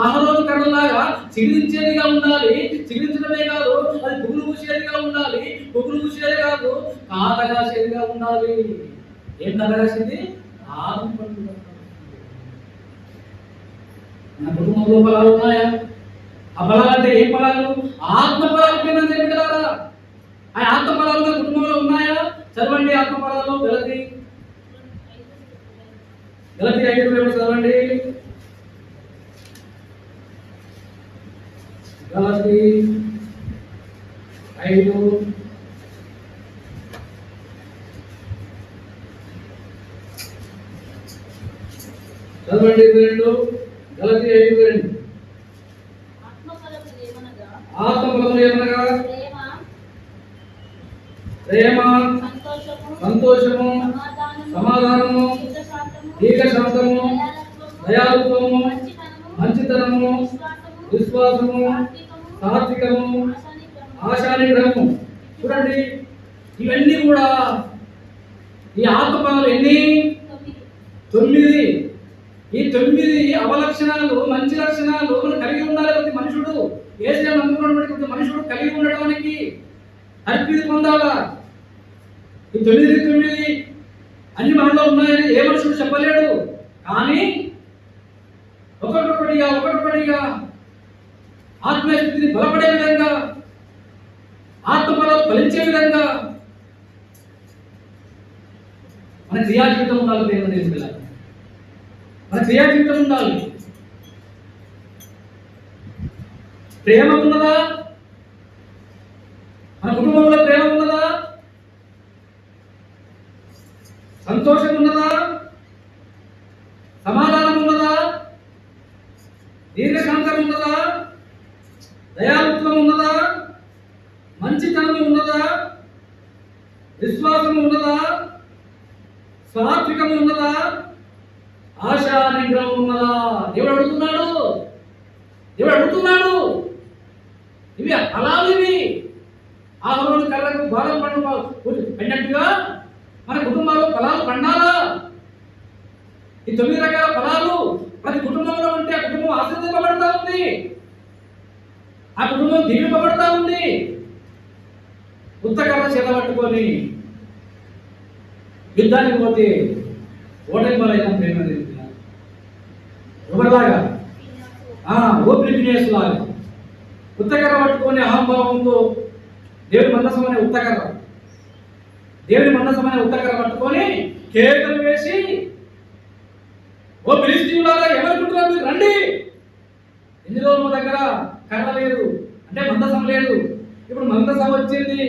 ఆహ్లాదకరంలాగా చిగురించేదిగా ఉండాలి. చిగురించడమే కాదు, అది పువ్వులు పూసేదిగా ఉండాలి. పువ్వులు పూసేది కాదు, కాత కాసేదిగా ఉండాలి. ఏం కాత కాసేది? ఆత్మ పండుగ. మన కుటుంబంలో ఫలాలు ఉన్నాయా? ఆ ఫలాలు అంటే ఏ ఫలాలు? ఆత్మ ఫలాలు కింద చెప్పగలరా? ఆ ఆత్మ ఫలాలు కుటుంబంలో ఉన్నాయా? చదవండి ఆత్మ ఫలాలు. గలతీ 5:20 చదవండి. గలతీ 5 చదవండి. 2 గలతీ 5:2 ఆత్మఫలములు ఏమనగా ప్రేమ, సంతోషము, సమాధానము, దీర్ఘశాంతము, దయాళుత్వము, మంచితనము, విశ్వాసము, సాత్వికము, ఆశానిగ్రహము. చూడండి, ఇవన్నీ కూడా ఈ ఆత్మఫలాలు ఎన్ని? 9. ఈ 9 అవలక్షణాలు, మంచి లక్షణాలు మనం కలిగి ఉండాలి. ప్రతి మనుషుడు, యేసయ్యను నమ్ముకున్నటువంటి ప్రతి మనుషుడు కలిగి ఉండడానికి అర్పితి పొందాలా. ఈ 9 అన్ని మనలో ఉన్నాయని ఏ మనుషుడు చెప్పలేడు. కానీ ఒకటొకటిగా ఆత్మీయ స్థితిని బలపడే విధంగా, ఆత్మఫలాలు ఫలించే విధంగా మన క్రియా జీవితం ఉండాలి. మన క్రియా జీవితం ఉండాలి. ప్రేమ ఉన్నదా? మన కుటుంబంలో ప్రేమ ఉన్నదా? సంతోషం ఉన్నదా? సమాధానం ఉన్నదా? దీర్ఘశాంతం ఉన్నదా? దయాళుత్వం ఉన్నదా? మంచితనం ఉన్నదా? విశ్వాసం ఉన్నదా? సాత్వికం ఉన్నదా? ఆశా నిగ్రహం ఉన్నదా? దేవుడు అడుగుతున్నాడు. ఇవి ఫలాలు. ఇవి ఆహ్లాద కళ్ళకు బాధం పడినట్టుగా మన కుటుంబాల్లో ఫలాలు పండాలా. ఈ 9 రకాల ఫలాలు ప్రతి కుటుంబంలో ఉంటే ఆ కుటుంబం ఆశీర్వదింపబడతా ఉంది, ఆ కుటుంబం దీవింపబడతా ఉంది. ఉత్తకర్ర చేత పట్టుకొని యుద్ధానికి పోతే ఓటమి బలైన ప్రేమ ఎవరిలాగా? ఓపినియస్ లాగా ఉత్తకర్ర పట్టుకొని అహంభావంతో దేవుని మందసమనే ఉత్తకర్ర పట్టుకొని కేకలు వేసి, ఓ ఫిలిష్తీయులారా ఎవరుకుంటున్నారు రండి, ఎన్ని రోజులు మా దగ్గర కర్ర లేదు అంటే మందసం లేదు, ఇప్పుడు మందసం వచ్చింది,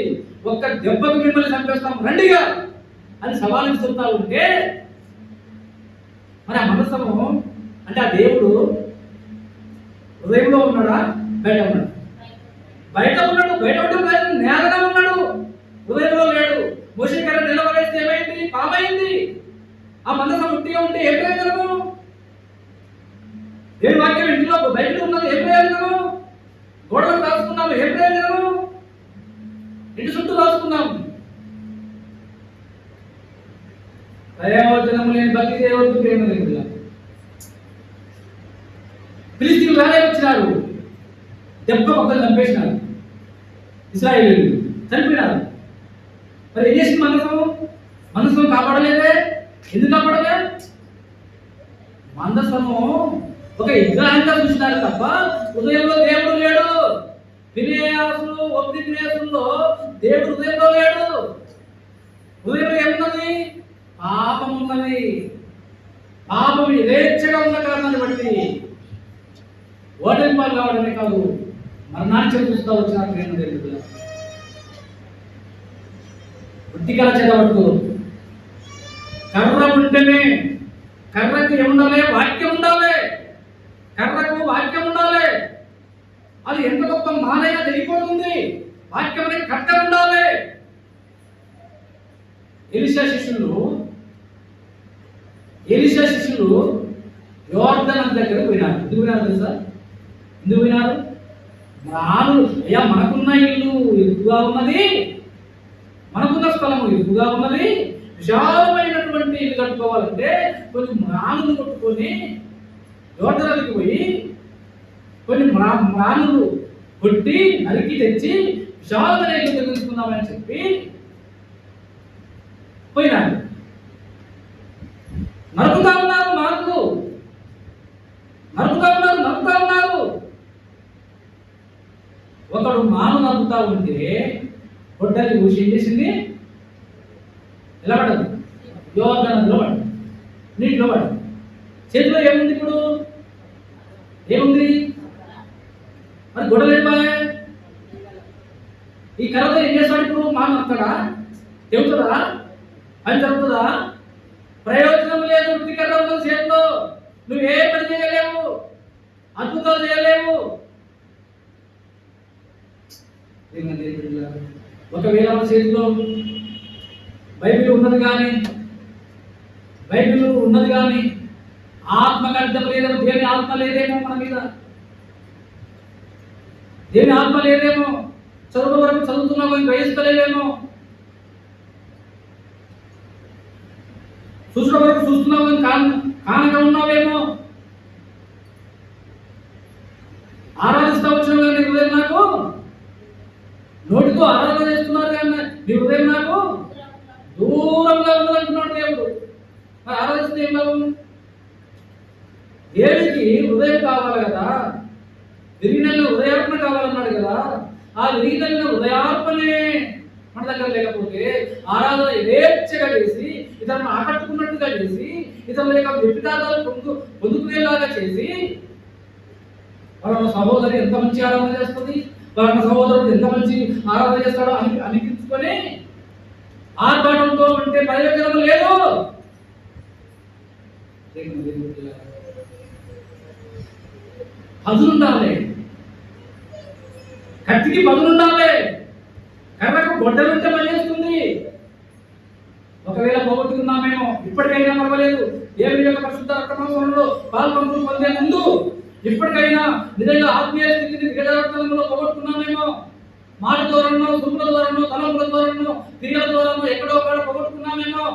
ఒక్క దెబ్బకు మిమ్మల్ని చంపేస్తాం రండిగా అని సవాలు ఇస్తుంటా ఉంటే, మరి ఆ మందసము అంటే ఆ దేవుడు హృదయంలో ఉన్నాడా బయట ఉన్నాడు? బయట ఉన్నాడు. బయట ఉండడం నేలగా ఉన్నాడు, హృదయంలో లేడు. మోషే కర్ర నిలబడేస్తే ఏమైంది? పామైంది. ఆ మందసం ఉట్టిగా ఉంటే ఏ ప్రయోజనము? దేవుని వాక్యం ఇంట్లో బయట ఉన్నది ఏ ప్రయోజనము? గోడలకు రాసుకున్నాము ఏ ప్రయోజనము? ఇంటి చుట్టూ రాసుకున్నాము. ప్రయోజనము లేని భక్తి చేయవద్దు, ప్రేమ లేదు. ఫిలిస్తీన్లు రాలే వచ్చినారు, దెబ్బ ఒకరు చంపేసినారు, ఇశ్రాయేలీయులు చనిపోయినారు. మరి ఏం చేసింది మందసం? మందసం కాపాడలేదే. ఎందుకు కాపాడలే? మందసము ఒక విగ్రహంగా చూసినారు తప్ప హృదయంలో దేవుడు లేడు. ఫినెహాసు ఒబ్దినేసులో దేవుడు హృదయంలో లేడు. హృదయంలో ఏమున్నది? పాపం ఉన్నది. పాపం యథేచ్ఛగా ఉన్న కారణాన్ని బట్టి ఓటమి పాలు కావడమే కాదు, మరణాన్ని చూస్తూ వచ్చిన ప్రేమ దేవుడు. బుద్ధికల చదవద్దు. కర్ర ఉంటేనే, కర్రకు ఏముండాలి? వాక్యం ఉండాలి. కర్రకు వాక్యం ఉండాలి. అది ఎంత గొప్ప మానైనా తెలియపోతుంది. వాక్యం అనేది కట్ట ఉండాలి. ఎలీషా శిష్యులు యోర్దాను నది దగ్గర పోయినారు. ఎందుకు పోయినారు తెలుసా? ఎందుకు పోయినారు? రాను అయ్యా, మనకున్న ఇల్లు ఎక్కువగా ఉన్నది, మనకున్న స్థలము ఎక్కువగా ఉన్నది, విశాలమైనటువంటి ఇల్లు కట్టుకోవాలంటే కొన్ని మ్రాణులు కొట్టుకొని యోర్దానుకి పోయి కొన్ని మ్రాణులు కొట్టి నరికి తెచ్చి విశాలమైన ఇల్లు తెలుసుకుందామని చెప్పి పోయినారు. నరుకుతా ఉన్నారు, మార్పులు నరుకుతా ఉన్నారు. ఒకడు మాను నరుకుతా ఉంటే గొడ్డలి ఊసి ఏం చేసింది? ఎలా పడదు? యోర్దానులో పడదు, నీటిలో పడదు. చేతిలో ఏముంది? ఇప్పుడు ఏముంది? మరి గొడవలు వెళ్ళిపోయా. ఈ కర్రతో ఏం చేస్తాడు? ఇప్పుడు మాను నరుకుతాడా? చెబుతుందా? పని జరుగుతుందా? ప్రయోజనం లేదు. వృత్తి కర్ర ఉన్నది చేతిలో, నువ్వే పని చేయలేవు, అద్భుతాలు చేయలేవు. ఒకవేళ మన చేతిలో బైబిల్ ఉన్నది కానీ ఆత్మకు అర్థం లేదేమో, దేవుని ఆత్మ లేదేమో మన మీద, దేవుని ఆత్మ లేదేమో, చదువు వరకు చదువుతున్నామో గ్రహిస్తలేదేమో, చూసిన వరకు చూస్తున్నావు కానక ఉన్నావేమో, ఆరాధిస్తా వచ్చినావు కానీ హృదయం నాకు, నోటితో ఆరాధన చేస్తున్నారు కానీ నీ హృదయం నాకు దూరంగా ఉందంటున్నాడు దేవుడు. మరి ఆరాధిస్తే ఏం లాభం? దేవుడికి హృదయం కావాలి కదా, విరిగిన హృదయార్పణ కావాలన్నాడు కదా. ఆ విరిగిన హృదయార్పణే మన దగ్గర లేకపోతే ఆరాధన యథేచ్ఛగా చేసి, ఇతరులను ఆకట్టుకున్నట్టుగా చేసి, ఇతరుల యొక్క వ్యక్తిగతాలు పొందుకునేలాగా చేసి, వాళ్ళ సహోదరి ఎంత మంచి ఆరాధన చేస్తుంది, వాళ్ళ సహోదరుడు ఎంత మంచి ఆరాధన చేస్తాడో అనిపించుకొని ఆర్భాటంతో ఉంటే ప్రయోజనం లేదు. పదులుండాలి, కత్తికి పదులుండాలి, కర్రకు గొడ్డలుంటే పనిచేస్తుంది. ఒకవేళ పోగొట్టుకున్నామేమో, ఇప్పటికైనా పర్వాలేదు, దేవుని యొక్క పరిశుద్ధ రక్తమాంసంలో పాల్పంపులు పొందే ముందు ఇప్పటికైనా నిజంగా ఆత్మీయ స్థితిని దిగజారుతనంలో పోగొట్టుకున్నామేమో, మాట ద్వారానో, దుంపుల ద్వారానో, తలంపుల ద్వారానో, క్రియల ద్వారానో ఎక్కడో ఒకడ పోగొట్టుకున్నామేమో.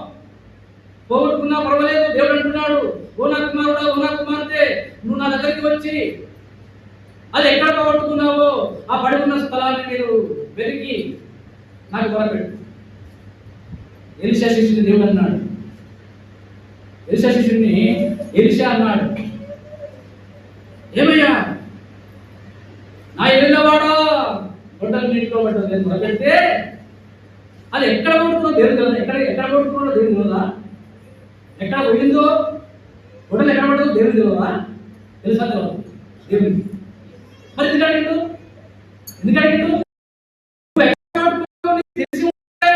పోగొట్టుకున్నా పర్వాలేదు, దేవుడు అంటున్నాడు, ఓ నా కుమారుడా, ఓ నా కుమార్తె, నువ్వు నా దగ్గరికి వచ్చి అది ఎక్కడ పోగొట్టుకున్నావో ఆ పడి ఉన్న స్థలాన్ని మీరు వెతికి నాకు బలపెట్టు. ఎలీషా శిష్యుని దేవుడు అన్నాడు. ఎలీషా శిష్యుని ఎలీషా అన్నాడు, ఏమయ్యా నా ఎలినవాడా, గొడ్డలు నీటిలో పడ్డది నేను మొదలెడితే అది ఎక్కడ పడుతుందో దేవుడు కదా, ఎక్కడ పడుతున్నాడో దేవుడు తెలియదా, ఎక్కడ పోయిందో గొడ్డలు ఎక్కడ పడుతుందో దేవుడు తెలియదా? తెలుసా? దేవుడికి మరి ఎందుకు అడిగిండు? ఎందుకు అడిగిండు? తెలిసి ఉంటే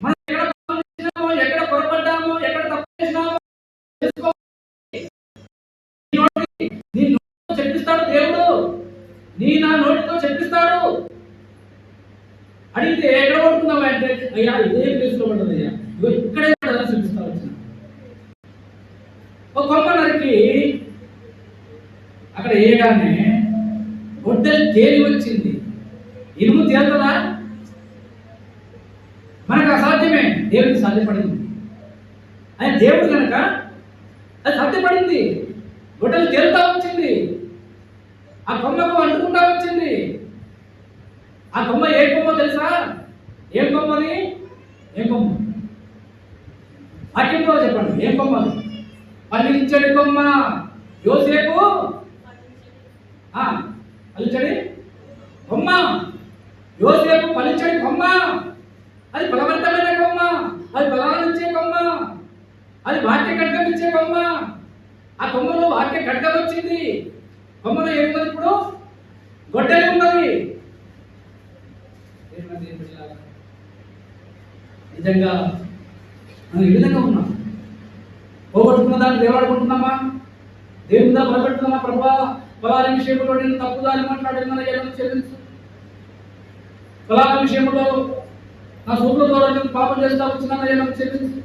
మనం ఎక్కడ పాపం చేసినామో, ఎక్కడ పొరపడ్డామో, ఎక్కడ తప్పు చేసినామో తెలుసుకో. నీ నోటితో చెప్పిస్తాడు దేవుడు, నా నోటితో చెప్పిస్తాడు. అడిగితే ఎక్కడ పడుతున్నావా అంటే, అయ్యా ఇదే ప్లేస్ లో పడ్డది అయ్యా, ఇగో ఇక్కడే చూపిస్తా వచ్చిన. ఒక కొమ్మ నరికి అక్కడ వేయగానే గొడ్డలి తేలి వచ్చింది. ఇనుము తేలుతుందా? మనకు అసాధ్యమే, దేవుడికి సాధ్యపడింది. ఆయన దేవుడు కనుక అది సాధ్యపడింది. గొడ్డలి తేలుతా వచ్చింది, ఆ కొమ్మకు అంటుకుంటా వచ్చింది. ఆ కొమ్మ ఏ కొమ్మ తెలుసా? ఏం కొమ్మది? ఏం కొమ్మ? వాక్యంలో చెప్పండి, ఏం కొమ్మది? ఫలించడి కొమ్మ. యోసేపు ఫలించడి కొమ్మ. యోసేపు ఫలించడి కొమ్మ. అది ఫలవంతమైన కొమ్మ, అది ఫలాన్నిచ్చే కొమ్మ, అది వాక్య ఖడ్గం ఇచ్చే కొమ్మ. ఆ కొమ్మలో వాక్య ఖడ్గం వచ్చింది. కొమ్మలో ఏమున్నది? ఇప్పుడు గొడ్డలి ఉన్నది. నిజంగా మనం ఈ విధంగా ఉన్నాం. పోగొట్టుకున్న దాన్ని దేవాడుకుంటున్నామా? దేవుని మీద మొదలుపెడుతున్నామా? ప్రభా, ఫలాల విషయంలో నేను తప్పుదారి మాట్లాడుతున్నా, ఏదైనా చెల్లించు. ఫలాల విషయంలో నా సూపుల ద్వారా నేను పాపం చేస్తా వచ్చినా, ఏదైనా చెల్లించు.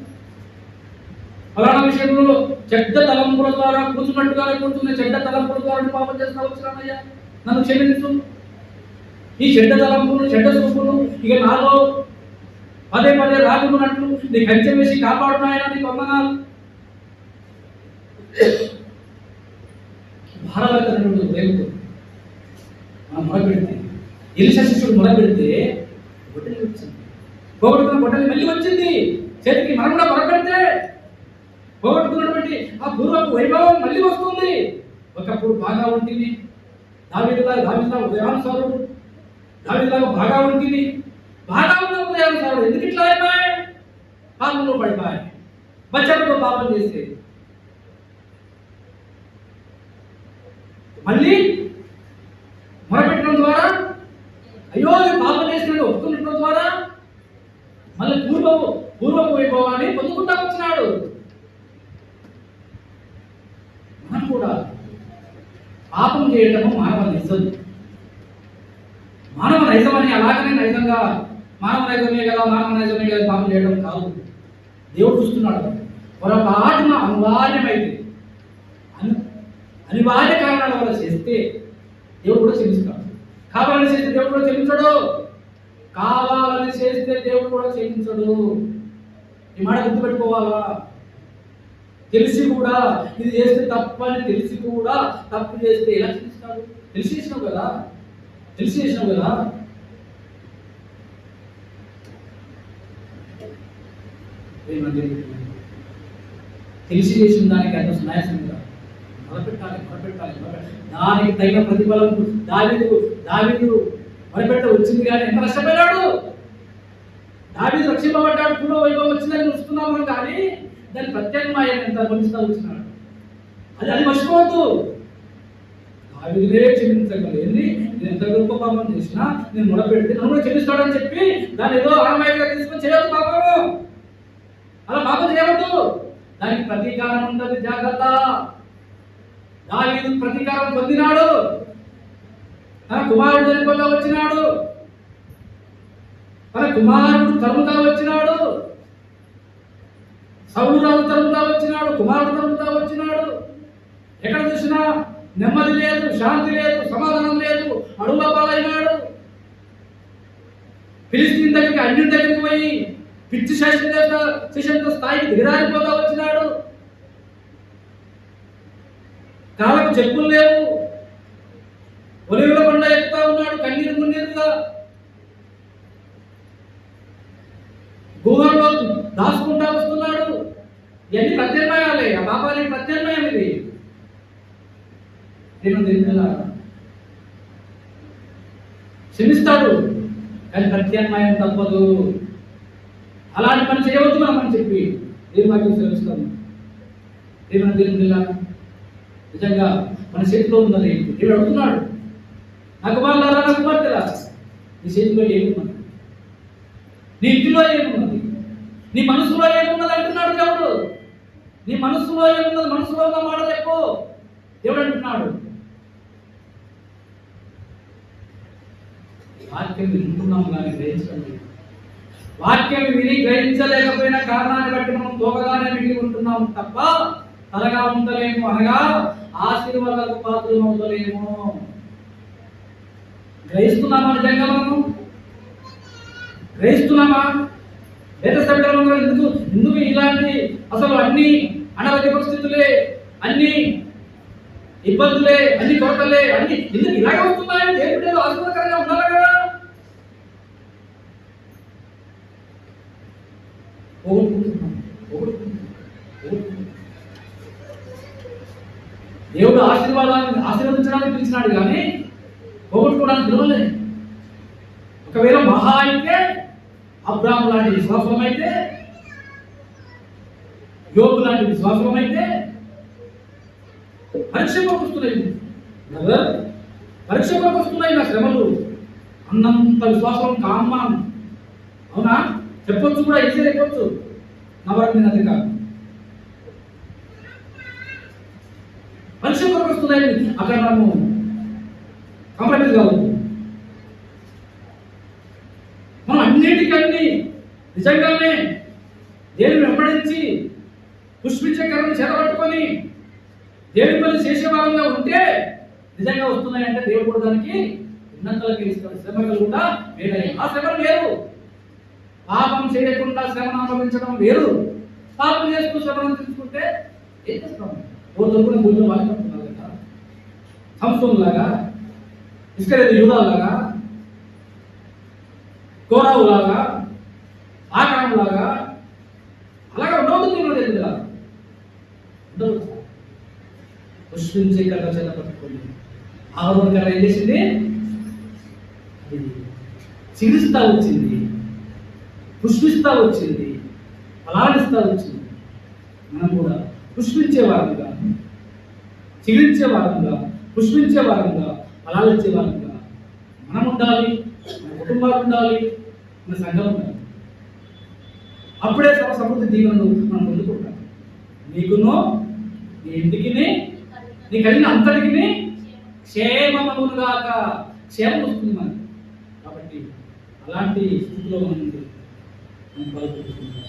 ఫలానా విషయంలో చెడ్డ తలంపుల ద్వారా కూర్చున్నట్టుగా కూర్చున్న చెడ్డ తలంపుల ద్వారా పాపం చేస్తా వచ్చినానయ్యా, నన్ను క్షమించు. ఈ చెడ్డ తలంపులు, చెడ్డ సూపులు ఇక నాలో పదే పదే రాకున్నట్లు నీ కంచె వేసి కాపాడుతున్నాయని నీకు వందనాలు. భారతదేశంలో దేవుడు మనం మొదలుపెడితే, ఎలీషా శిష్యుడు మొదలుపెడితే గొడ్డలి వచ్చింది. పోగొట్టుకున్న గొడ్డలి మళ్ళీ వచ్చింది చేతికి. మనం కూడా మొదలుపెడితే పోగొట్టుకున్నటువంటి ఆ పూర్వపు వైభవం మళ్ళీ వస్తుంది. ఒకప్పుడు బాగా ఉంటుంది, దావీదులాగా ఉదయానుసారుడు, దావీదులాగా బాగా ఉంటుంది, బాగా ఉన్న ఉదయానుసారుడు ఎందుకు ఇట్లా అయిపోయాయి? పాపంలో పడిపోయాయి, బచ్చలతో పాపం చేస్తే. మళ్ళీ మొరపెట్టడం ద్వారా, అయ్యో పాపం చేసినట్టు ఒప్పుకున్నడం ద్వారా మళ్ళీ పూర్వపు వైభవాన్ని పొందుకుంటా వచ్చినాడు. మనం కూడా పాపం చేయటము మానవ నైజం. మానవ నైజం అని అలాగనే నైజంగా మానవ నైజమే కదా పాపం చేయడం కాదు. దేవుడు చూస్తున్నాడు. పొరపాటున అనివార్యమైతే, అనివార్య కారణాల వల్ల చేస్తే దేవుడు కూడా క్షమిస్తాడు. కావాలని చేస్తే దేవుడు కూడా క్షమించడు. కావాలని చేస్తే దేవుడు కూడా క్షమించడు. ఈ మాట గుర్తుపెట్టుకోవాలా. తెలిసి కూడా ఇది చేస్తే తప్పని తెలిసి కూడా తప్పు చేస్తే ఎలా క్షమిస్తాడు? తెలిసి చేసినావు కదా. తెలిసి చేసిన దానికి అంత సునాయాసంగా మొదలుపెట్టాలి. దానికి తగిన ప్రతిఫలం దావీదు మొదలుపెట్ట వచ్చింది. కానీ ఎంత నష్టపోయాడు దావీదు. రక్షింపబడ్డాడు, పూర్వ వైభవం వచ్చిందని చూస్తున్నాము, కానీ దాని ప్రత్యామ్నాయం ఎంత గమనిస్తూ వచ్చినాడు. అది మర్చిపోవద్దు. దావీదునే క్షమించగలిగింది. నేను ఎంత గొప్ప పాపం చేసినా నేను మొదలుపెడితే నన్ను కూడా క్షమిస్తాడని చెప్పి దాన్ని ఏదో ఆనవాయితీగా తీసుకొని చేయవద్దు. పాపము అలా పాపం చేయవద్దు. దానికి ప్రతీకారం ఉంటుంది, జాగ్రత్త. దావీదు ప్రతీకారం పొందినాడు. తన కుమారుడు చనిపోతా వచ్చినాడు, తన కుమారుడు తరుముతా వచ్చినాడు, సౌలు రాజు తరుముతా వచ్చినాడు, కుమారుడు తరుముతా వచ్చినాడు. ఎక్కడ చూసినా నెమ్మది లేదు, శాంతి లేదు, సమాధానం లేదు. అడుగుల పాలైనాడు. ఫిలిస్తీన్ దగ్గరికి, అన్యుని దగ్గరికి పోయి పిచ్చి శేషంతో స్థాయికి దిగజారిపోతా వచ్చినాడు. కాళ్ళకు చెప్పులు లేవు, ఒలివుల కొండ ఎక్కుతా ఉన్నాడు, కన్నీరు మున్నీరుగా. గుహల్లో దాచుకుంటా వస్తున్నాడు. ఇవన్నీ ప్రత్యామ్నాయాలే. ఆ పాపానికి ప్రత్యామ్నాయం ఇది. క్షమిస్తాడు, కానీ ప్రత్యామ్నాయం తప్పదు. అలాంటి పని చేయవద్దు మనం అని చెప్పి దేవుని వాక్యం శ్రమిస్తాము. దేవుని నిజంగా మన చేతిలో ఉన్నది దేవుడు అడుగుతున్నాడు. నా కుమారులారా, నా కుమార్తెలారా, నీ చేతిలో ఏమున్నది? నీ ఇంటిలో ఏమున్నది? నీ మనసులో ఏమున్నది అంటున్నాడు దేవుడు. నీ మనసులో ఏమున్నది? మనసులో ఉన్న మాట చెప్పు. దేవుడు అంటున్నాడు. వాక్యం వింటున్నాము కానీ గ్రహించడం లేదు. వాక్యం విని గ్రహించలేకపోయిన కారణాన్ని బట్టి మనం తోకగానే మిగిలి ఉంటున్నాము తప్ప తలగా ఉండలేము, అనగా ఆశీర్వాదాలకు పాత్రలు ఉండలేము. గ్రహిస్తున్నామా? నిజంగా మనము గ్రహిస్తున్నామా? ఎందుకు ఇలాంటి అసలు అన్ని అనారోగ్య పరిస్థితులే, అన్ని ఇబ్బందులే, అన్ని కొరతలే, అన్ని ఎందుకు ఇలాగే వస్తున్నాయి? దేవుడు ఆశీర్వాదకరంగా ఉండాలి కదా. దేవుడు ఆశీర్వదించడానికి పిలిచినాడు కానీ పోగొట్టుకోవడానికి పిలవలేదు. ఒకవేళ మహా అయితే అబ్రాహాము లాంటి విశ్వాసం అయితే, యోబు లాంటి విశ్వాసం అయితే పరీక్ష వస్తున్నాయి, పరీక్ష వస్తున్నాయి నా శ్రమలు అన్నంత విశ్వాసం కామ్మనం. అవునా? చెప్పొచ్చు కూడా, ఈజీ చెప్పొచ్చు. నా వరకు నేను అది కాదు. పరీక్ష కొరకు వస్తున్నాయి, అక్కడ మనము కంప్లీట్ కావద్దు. మనం అన్నిటికన్నీ నిజంగానే దేవుని వెంబడించి పుష్పించే కర్రను చేతబట్టుకొని దేవుని పని చేసే భాగంగా ఉంటే నిజంగా వస్తున్నాయంటే దేవుడు కూడా దానికి ఉన్నతలకి ఇస్తాడు. శ్రమలు కూడా వేరే ఆ శ్రమలు వేరు. పాపం చేయకుండా శ్రమను అనుభవించడం వేరు. పాపం చేస్తూ శ్రమను తీసుకుంటే ఏం చేస్తాం? రోజులు భూమిలో వాడుకుంటున్నారు కదా, సంస్థం లాగా, ఇస్కరేతు యూదా లాగా, కోరావు లాగా, ఆకారం లాగా అలాగా ఉండవద్దు. తెలియదు ఉండదు. పుష్పించే కర్ర చేత పట్టుకోండి. ఆరోగ్య కర్ర ఏం చేసింది? చిగురిస్తా వచ్చింది, పుష్పిస్తా వచ్చింది, ఫలాలిస్తా వచ్చింది. మనం కూడా పుష్పించే వారంగా, చిగురించే వారంగా, పుష్పించే వారంగా, ఫలాలిచ్చే వారంగా మనం ఉండాలి, మన కుటుంబాలు ఉండాలి, మన సంఘం ఉండాలి. అప్పుడే సమృద్ధి దీవెనలు మనం పొందుకుంటాం. నీకును, నీ ఇంటికి, నీ కలిగిన అంతటికి క్షేమముగాక. క్షేమం వస్తుంది మనకి. కాబట్టి అలాంటి స్థితిలో మనం బాధపడుతున్నాం.